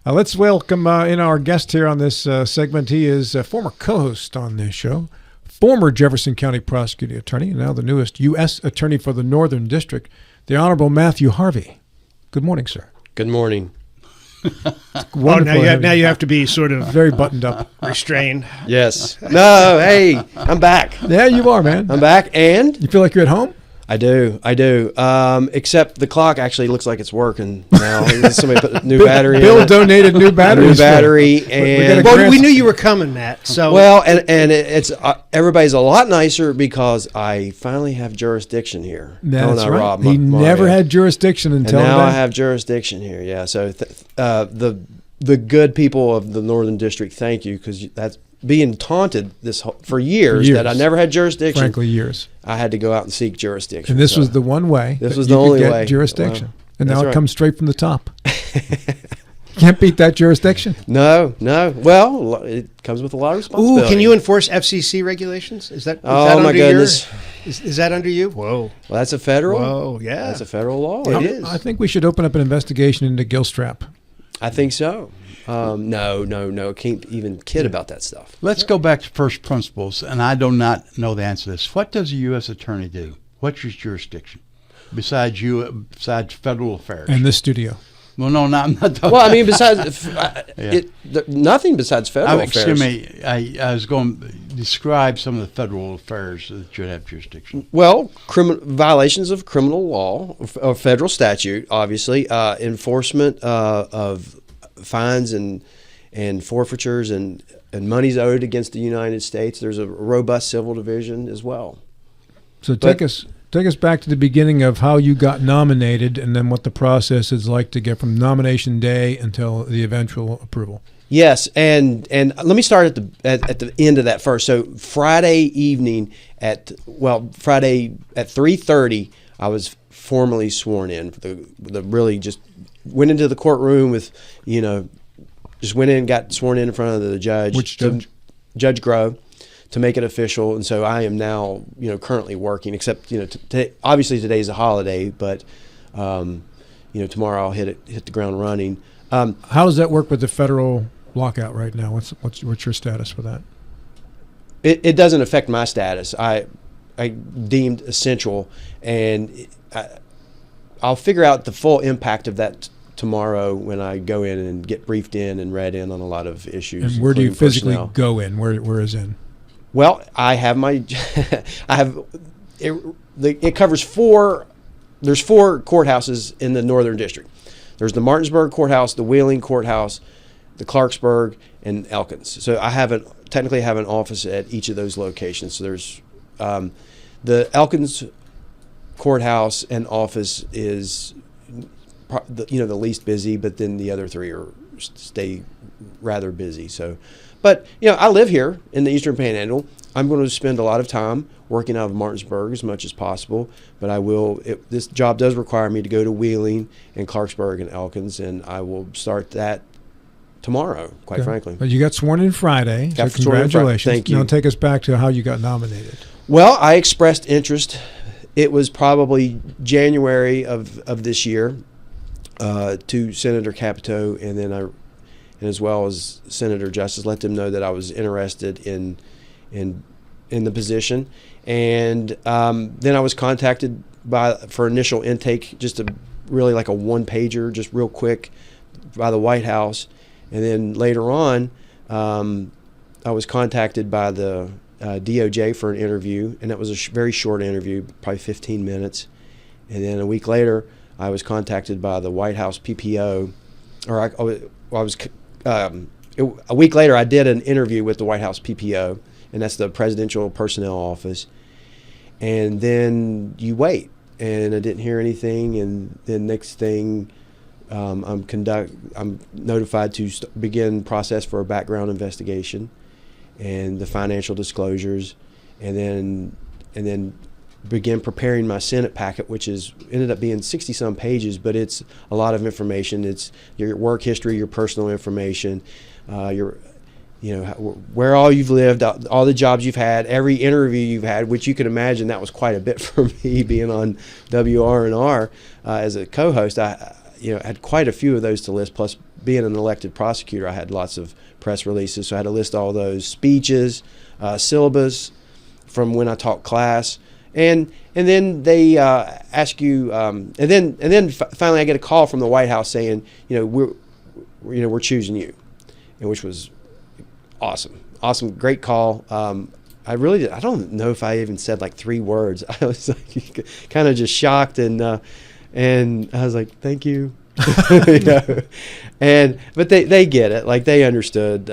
Let's welcome in our guest here on this segment. He is a former co-host on this show, former Jefferson County prosecuting attorney, and now the newest U.S. attorney for the Northern District, the Honorable Matthew Harvey. Good morning, sir. Good morning. Now you have to be sort of very buttoned up, restrained. Yes. No, hey, I'm back. Yeah, you are, man. I'm back, and you feel like you're at home? I do. Except the clock actually looks like it's working now. Somebody put a new battery in it. Bill donated new batteries. New battery, and we knew you were coming, Matt. So it's everybody's a lot nicer because I finally have jurisdiction here. That's right. Rob, he never had jurisdiction until now. I have jurisdiction here. Yeah. So the good people of the Northern District, thank you, because that's being taunted for years that I never had jurisdiction. Frankly, years. I had to go out and seek jurisdiction. And this was the one way. This was the only way. Jurisdiction. And now it comes straight from the top. Can't beat that jurisdiction. No. Well, it comes with a lot of responsibility. Ooh, can you enforce FCC regulations? Is that my goodness. Is that under you? Whoa. Well, that's a federal. Whoa, yeah. That's a federal law. It is. I think we should open up an investigation into Gilstrap. I think so. No. Can't even kid about that stuff. Let's go back to first principles, and I do not know the answer to this. What does a U.S. attorney do? What's your jurisdiction besides federal affairs? In this studio. Well, no, I'm not talking. Well, I mean, besides nothing besides federal affairs. Excuse me. I was going to describe some of the federal affairs that should have jurisdiction. Well, violations of criminal law or federal statute, obviously, enforcement of fines and forfeitures and monies owed against the United States. There's a robust civil division as well. So take us back to the beginning of how you got nominated, and then what the process is like to get from nomination day until the eventual approval. Yes, and let me start at the end of that first. So Friday evening at 3:30, I was formally sworn in. Really just went into the courtroom with, just went in and got sworn in front of the judge. Which judge? Judge Grove, to make it official. And so I am now, currently working, except, obviously today's a holiday, but, tomorrow I'll hit the ground running. How does that work with the federal lockout right now? What's your status with that? It doesn't affect my status. I deemed essential, and I'll figure out the full impact of that tomorrow when I go in and get briefed in and read in on a lot of issues. And where do you physically go in? Where is in? Well, I have it covers there's four courthouses in the Northern District. There's the Martinsburg Courthouse, the Wheeling Courthouse, the Clarksburg, and Elkins. So I technically have an office at each of those locations. So there's the Elkins Courthouse and office is the least busy, but then the other three stay rather busy. So, but I live here in the Eastern Panhandle. I'm going to spend a lot of time working out of Martinsburg as much as possible, but I will. This job does require me to go to Wheeling and Clarksburg and Elkins, and I will start that tomorrow, quite frankly. But you got sworn in Friday, so congratulations. Thank you. Now take us back to how you got nominated. Well, I expressed interest. It was probably January of this year to Senator Capito, and then and as well as Senator Justice, let them know that I was interested in the position, and then I was contacted for initial intake, just really like a one-pager, just real quick, by the White House, and then later on, I was contacted by the DOJ for an interview, and that was a very short interview, probably 15 minutes, and then a week later, I was contacted by the White House PPO, a week later, I did an interview with the White House PPO, and that's the Presidential Personnel Office. And then you wait, and I didn't hear anything. And then next thing, I'm notified to begin process for a background investigation, and the financial disclosures, and then begin preparing my Senate packet, which ended up being 60-some pages, but it's a lot of information. It's your work history, your personal information, where all you've lived, all the jobs you've had, every interview you've had, which you can imagine that was quite a bit for me being on WR&R as a co-host. had quite a few of those to list. Plus, being an elected prosecutor, I had lots of press releases, so I had to list all those speeches, syllabus from when I taught class, and then they ask you, and then finally I get a call from the White House saying, we're choosing you, and which was awesome, great call. I don't know if I even said like 3 words. I was like kind of just shocked, and I was like, thank you. But they get it, like they understood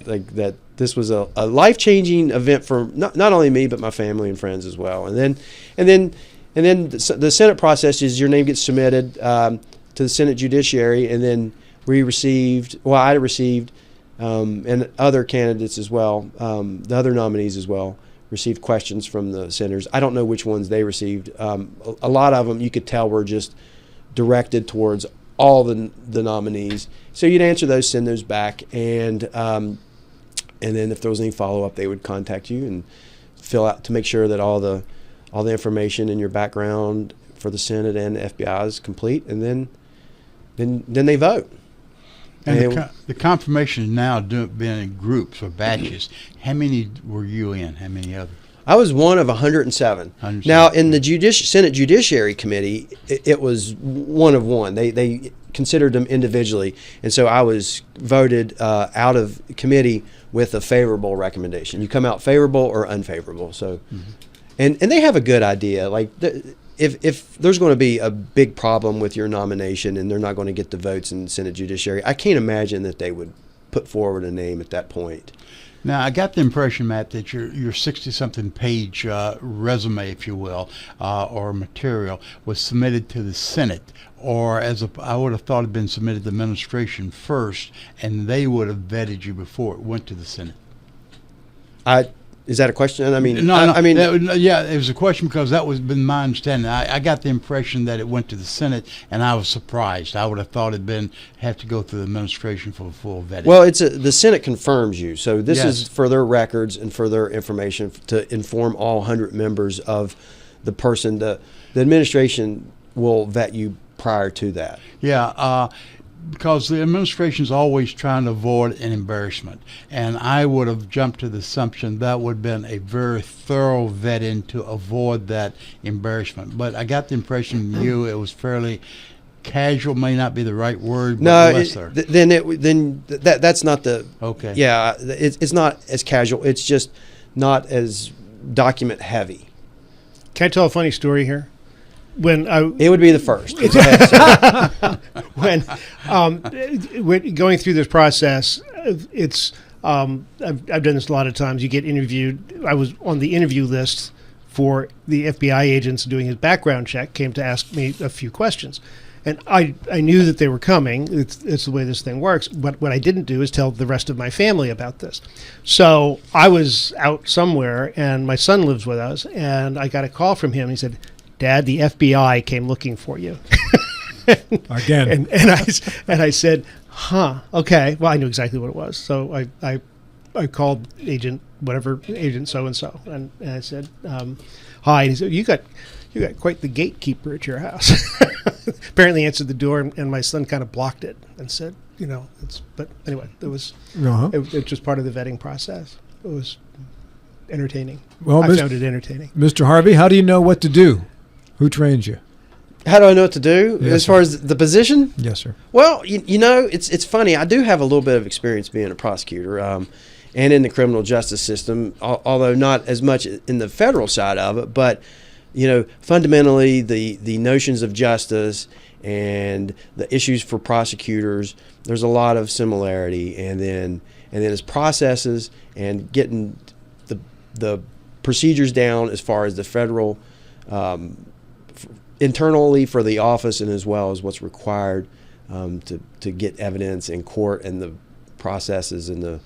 like that this was a life-changing event for not only me but my family and friends as well. And then the Senate process is your name gets submitted to the Senate Judiciary, and then I received and other candidates as well, the other nominees as well, received questions from the senators. I don't know which ones they received. A lot of them you could tell were just directed towards all the nominees. So you'd answer those, send those back, and then if there was any follow-up, they would contact you and fill out to make sure that all the information in your background for the Senate and the FBI is complete, and then they vote. And the confirmation is now being in groups or batches. How many were you in? How many others? I was one of 107. Now, in the Senate Judiciary Committee, it was one of one. They considered them individually, and so I was voted out of committee with a favorable recommendation. You come out favorable or unfavorable. So, and they have a good idea. Like if there's going to be a big problem with your nomination and they're not going to get the votes in Senate Judiciary, I can't imagine that they would put forward a name at that point. Now, I got the impression, Matt, that your 60-something page resume, if you will, or material was submitted to the Senate, or I would have thought it had been submitted to the administration first, and they would have vetted you before it went to the Senate. Is that a question? I mean, no. Yeah, it was a question because that was been my understanding. I got the impression that it went to the Senate, and I was surprised. I would have thought it'd have to go through the administration for full vetting. Well, the Senate confirms you, so this is Yes. for their records and for their information to inform all 100 members of the person. The administration will vet you prior to that. Yeah. Because the administration is always trying to avoid an embarrassment. And I would have jumped to the assumption that would have been a very thorough vetting to avoid that embarrassment. But I got the impression from you it was fairly casual, may not be the right word, but less there. That's not the... Okay. Yeah, it's not as casual. It's just not as document heavy. Can I tell a funny story here? It would be the first. When going through this process, it's I've done this a lot of times. You get interviewed. I was on the interview list for the FBI agents doing his background check. Came to ask me a few questions, and I knew that they were coming. It's the way this thing works. But what I didn't do is tell the rest of my family about this. So I was out somewhere, and my son lives with us, and I got a call from him. He said, "Dad, the FBI came looking for you." Again. And I said, "Huh, okay." Well, I knew exactly what it was. So I called agent so and so, and I said, "Hi." And he said, "You got quite the gatekeeper at your house." Apparently answered the door, and my son kind of blocked it and said, but anyway, it was just part of the vetting process. It was entertaining. Well, I found it entertaining. Mr. Harvey, how do you know what to do? Who trains you? How do I know what to do as far as the position? Yes, sir. Well, it's funny. I do have a little bit of experience being a prosecutor and in the criminal justice system, although not as much in the federal side of it. But, fundamentally the notions of justice and the issues for prosecutors, there's a lot of similarity. And then as processes and getting the procedures down as far as the federal internally for the office, and as well as what's required to get evidence in court and the processes and the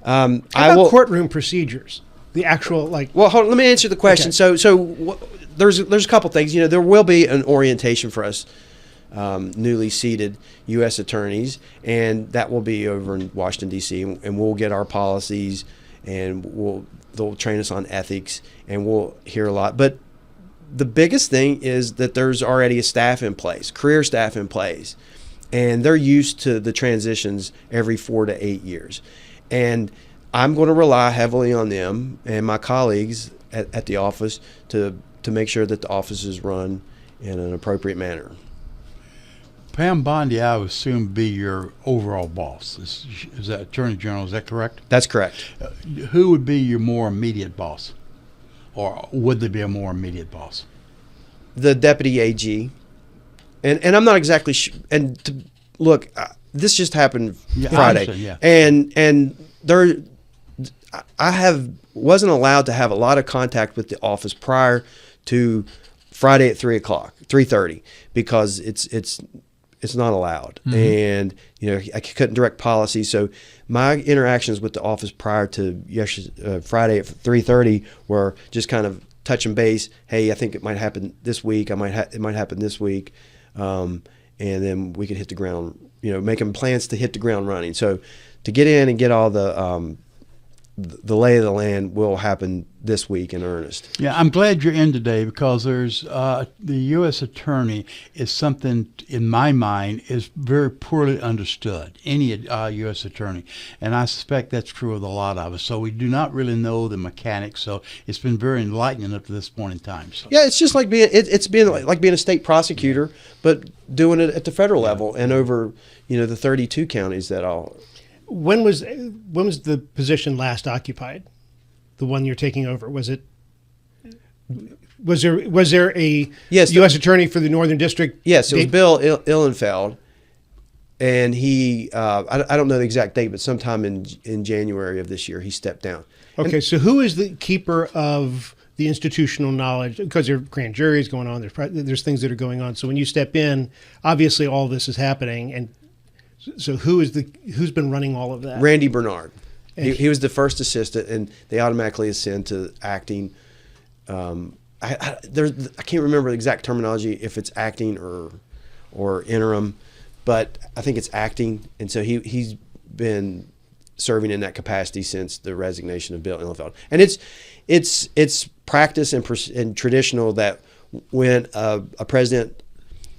How about courtroom procedures? The actual Well, hold on, let me answer the question. Okay. So there's a couple things. There will be an orientation for us newly seated U.S. attorneys, and that will be over in Washington D.C. and we'll get our policies, and they'll train us on ethics, and we'll hear a lot. But the biggest thing is that there's already a staff in place, career staff in place, and they're used to the transitions every 4 to 8 years. And I'm going to rely heavily on them and my colleagues at the office to make sure that the office is run in an appropriate manner. Pam Bondi, I would assume, be your overall boss. Is that Attorney General? Is that correct? That's correct. Who would be your more immediate boss? Or would there be a more immediate boss? The deputy AG. And I'm not exactly look, this just happened Friday. Yeah. And there, wasn't allowed to have a lot of contact with the office prior to Friday at 3:30, because it's not allowed. Mm-hmm. And, I couldn't direct policy. So my interactions with the office prior to Friday at 3:30 were just kind of touching base. Hey, I think it might happen this week. It might happen this week. And then we could hit the ground, making plans to hit the ground running. So to get in and get all the lay of the land will happen this week in earnest. Yeah, I'm glad you're in today, because there's the U.S. Attorney is something, in my mind, is very poorly understood, any U.S. Attorney. And I suspect that's true of a lot of us. So we do not really know the mechanics. So it's been very enlightening up to this point in time. So. Yeah, it's just like being a state prosecutor, but doing it at the federal level and over, the 32 counties that all. When was the position last occupied? The one you're taking over? Was there a U.S. Attorney for the Northern District? Yes, it was Bill Ihlenfeld, and he I don't know the exact date, but sometime in January of this year he stepped down. Okay, so who is the keeper of the institutional knowledge? Because there are grand juries going on, there's things that are going on. So when you step in, obviously all this is happening, and so who's been running all of that? Randy Bernard. He was the first assistant, and they automatically ascend to acting. I can't remember the exact terminology, if it's acting or interim, but I think it's acting. And so he's been serving in that capacity since the resignation of Bill Ihlenfeld. And it's practice and traditional that when a president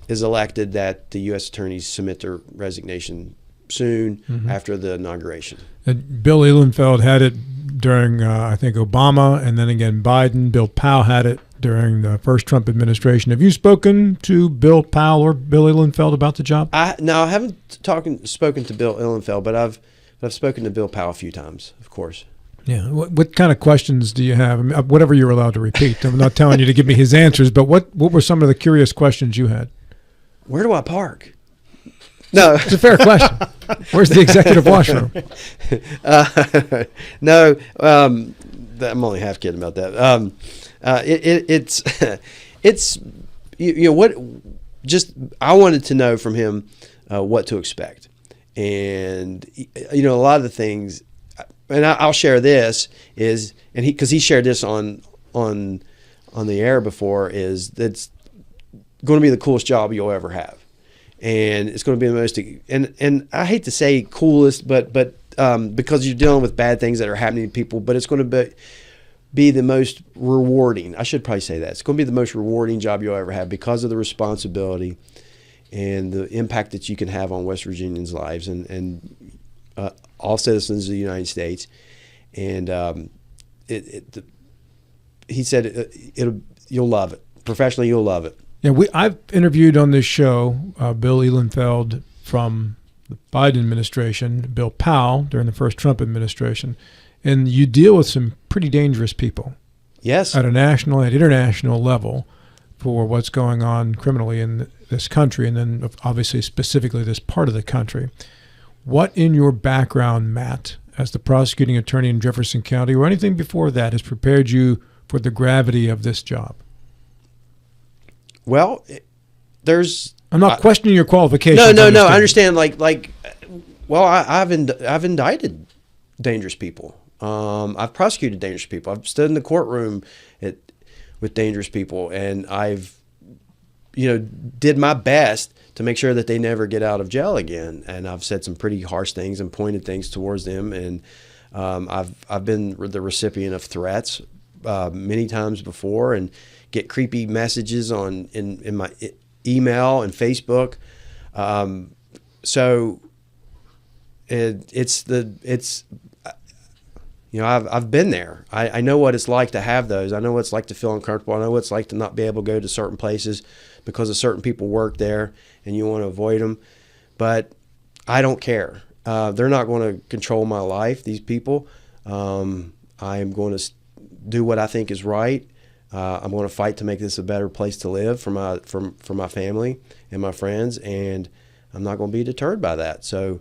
is elected, that the U.S. attorneys submit their resignation soon after the inauguration. Bill Ihlenfeld had it during, I think, Obama, and then again Biden. Bill Powell had it during the first Trump administration. Have you spoken to Bill Powell or Bill Ihlenfeld about the job? I haven't spoken to Bill Ihlenfeld, but I've spoken to Bill Powell a few times, of course. Yeah. What kind of questions do you have? I mean, whatever you're allowed to repeat. I'm not telling you to give me his answers, but what were some of the curious questions you had? Where do I park? No, it's a fair question. Where's the executive washroom? No, I'm only half kidding about that. It's what. Just I wanted to know from him what to expect, and a lot of the things, and I'll share this because he shared this on the air before, is that's going to be the coolest job you'll ever have. And it's going to be the most, and I hate to say coolest, but because you're dealing with bad things that are happening to people, but it's going to be the most rewarding. I should probably say that. It's going to be the most rewarding job you'll ever have because of the responsibility and the impact that you can have on West Virginians' lives and all citizens of the United States. And he said you'll love it. Professionally, you'll love it. Yeah, I've interviewed on this show Bill Ihlenfeld from the Biden administration, Bill Powell during the first Trump administration, and you deal with some pretty dangerous people. Yes. At a national and international level for what's going on criminally in this country, and then obviously specifically this part of the country. What in your background, Matt, as the prosecuting attorney in Jefferson County, or anything before that, has prepared you for the gravity of this job? Well, I'm not questioning your qualifications. No. I understand. I've indicted dangerous people. I've prosecuted dangerous people. I've stood in the courtroom with dangerous people, and I've, did my best to make sure that they never get out of jail again. And I've said some pretty harsh things and pointed things towards them. And I've been the recipient of threats many times before, and get creepy messages in my email and Facebook. So I've been there. I know what it's like to have those. I know what it's like to feel uncomfortable. I know what it's like to not be able to go to certain places because of certain people work there and you want to avoid them. But I don't care. They're not going to control my life, these people. I am going to do what I think is right. I'm going to fight to make this a better place to live for my family and my friends, and I'm not going to be deterred by that. So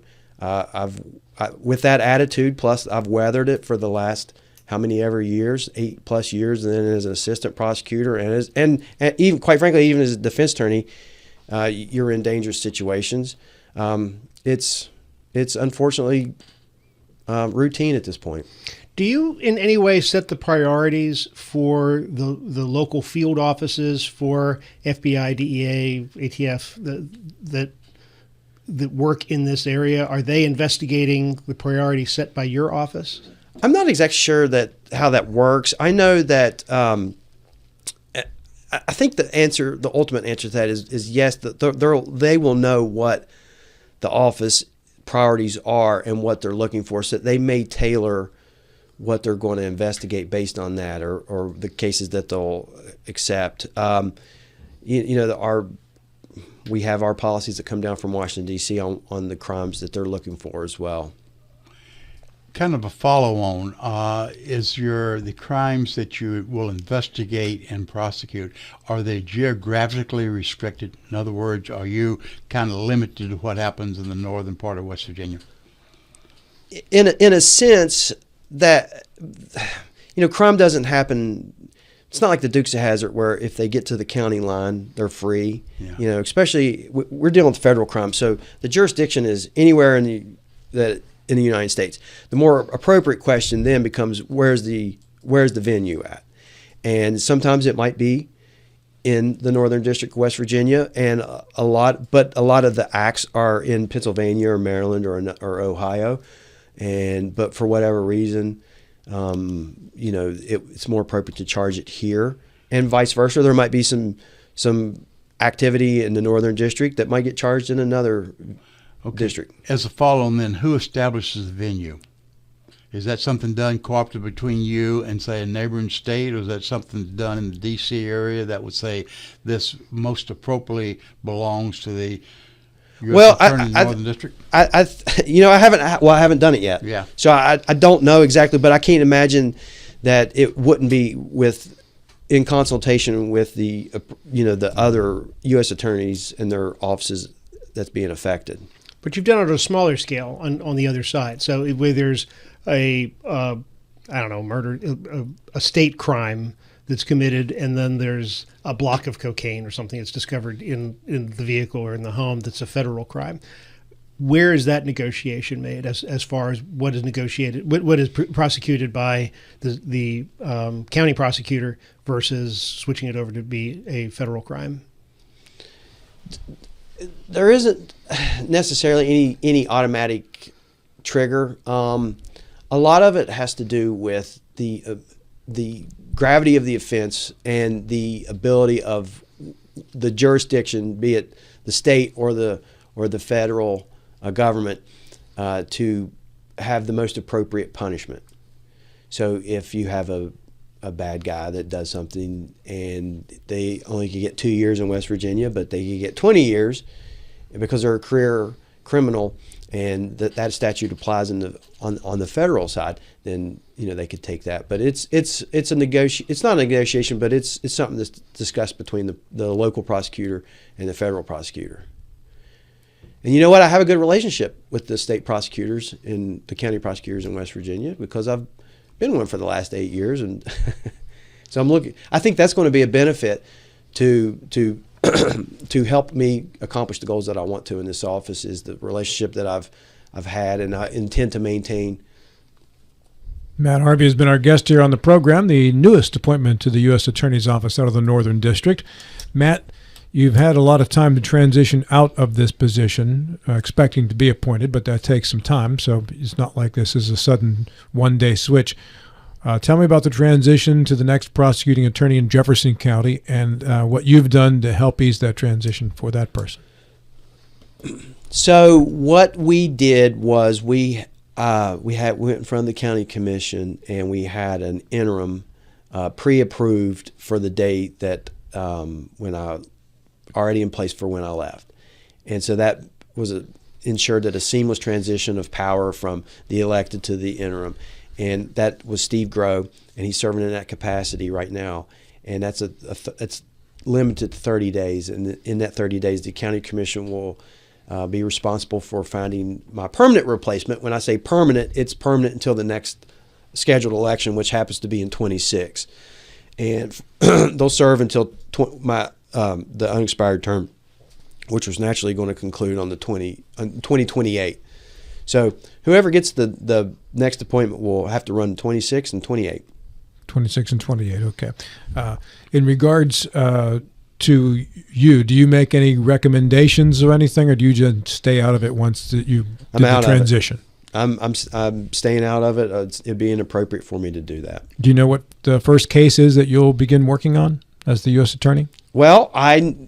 with that attitude, plus I've weathered it for the last how many ever years, 8+ years, and then as an assistant prosecutor and even quite frankly, even as a defense attorney, you're in dangerous situations. It's unfortunately routine at this point. Do you in any way set the priorities for the local field offices for FBI, DEA, ATF that work in this area? Are they investigating the priority set by your office? I'm not exactly sure how that works. I know that I think the ultimate answer to that is yes. They will know what the office priorities are and what they're looking for, so that they may tailor what they're going to investigate based on that, or the cases that they'll accept. We have our policies that come down from Washington, D.C. on the crimes that they're looking for as well. Kind of a follow-on, is the crimes that you will investigate and prosecute, are they geographically restricted? In other words, are you kind of limited to what happens in the northern part of West Virginia? In a sense that, crime doesn't happen. It's not like the Dukes of Hazzard where if they get to the county line, they're free. Yeah. Especially we're dealing with federal crime, so the jurisdiction is anywhere in the United States. The more appropriate question then becomes where's the venue at, and sometimes it might be in the Northern District of West Virginia, and a lot of the acts are in Pennsylvania or Maryland or Ohio, but for whatever reason, it's more appropriate to charge it here, and vice versa. There might be some activity in the Northern District that might get charged in another district. As a follow-on, then, who establishes the venue? Is that something done cooperative between you and, say, a neighboring state, or is that something done in the D.C. area that would say this most appropriately belongs to the U.S. Attorney in the Northern District? I haven't done it yet. Yeah. So I don't know exactly, but I can't imagine that it wouldn't be in consultation with the other U.S. attorneys and their offices that's being affected. But you've done it on a smaller scale on the other side. So where there's a murder, a state crime that's committed, and then there's a block of cocaine or something that's discovered in the vehicle or in the home that's a federal crime. Where is that negotiation made as far as what is negotiated, what is prosecuted by the county prosecutor versus switching it over to be a federal crime? There isn't necessarily any automatic trigger. A lot of it has to do with the gravity of the offense and the ability of the jurisdiction, be it the state or the federal government, to have the most appropriate punishment. So if you have a bad guy that does something and they only can get 2 years in West Virginia, but they can get 20 years because they're a career criminal, and that statute applies on the federal side, then they could take that. But it's not a negotiation, but it's something that's discussed between the local prosecutor and the federal prosecutor. And you know what? I have a good relationship with the state prosecutors and the county prosecutors in West Virginia because I've been one for the last 8 years, and so I think that's going to be a benefit to help me accomplish the goals that I want to in this office, is the relationship that I've had and I intend to maintain. Matt Harvey has been our guest here on the program, the newest appointment to the U.S. Attorney's Office out of the Northern District. Matt, you've had a lot of time to transition out of this position, expecting to be appointed, but that takes some time, so it's not like this is a sudden one-day switch. Tell me about the transition to the next prosecuting attorney in Jefferson County and what you've done to help ease that transition for that person. So what we did was we went in front of the county commission and we had an interim pre-approved for the date that when I already in place for when I left, and so that was ensured that a seamless transition of power from the elected to the interim, and that was Steve Grow, and he's serving in that capacity right now, and that's it's limited to 30 days, and in that 30 days the county commission will be responsible for finding my permanent replacement. When I say permanent, it's permanent until the next scheduled election, which happens to be in 26, and they'll serve until the unexpired term, which was naturally going to conclude on 2028. So whoever gets the next appointment will have to run 26 and 28. 26 and 28. Okay. In regards to you, do you make any recommendations or anything, or do you just stay out of it once that you do the transition? I'm staying out of it. It'd be inappropriate for me to do that. Do you know what the first case is that you'll begin working on as the U.S. attorney? Well,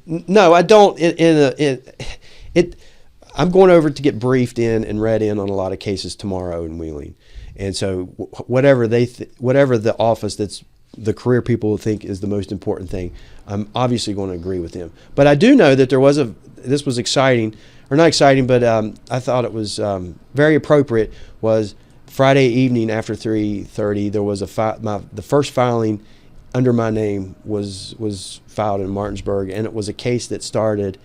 no, I don't. I'm going over to get briefed in and read in on a lot of cases tomorrow in Wheeling, and so whatever the office that's the career people will think is the most important thing, I'm obviously going to agree with them. But I do know that this was exciting, or not exciting, but I thought it was very appropriate, was Friday evening after 3:30, there was the first filing under my name was filed in Martinsburg, and it was a case that started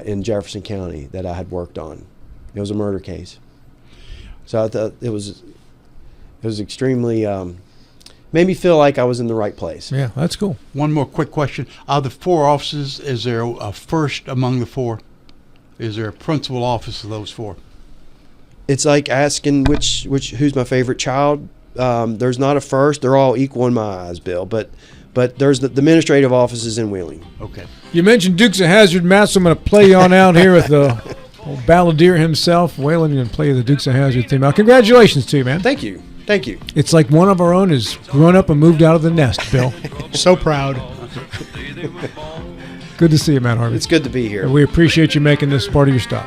in Jefferson County that I had worked on. It was a murder case. So I thought it was extremely made me feel like I was in the right place. Yeah, that's cool. One more quick question. Out of the 4 offices, is there a first among the 4? Is there a principal office of those 4? It's like asking who's my favorite child. There's not a first. They're all equal in my eyes, Bill. But there's the administrative offices in Wheeling. Okay. You mentioned Dukes of Hazzard, Matt, so I'm going to play you on out here with the old balladeer himself, Waylon, and play the Dukes of Hazzard theme. Now, congratulations to you, man. Thank you. Thank you. It's like one of our own has grown up and moved out of the nest, Bill. So proud. Good to see you, Matt Harvey. It's good to be here. And we appreciate you making this part of your stop.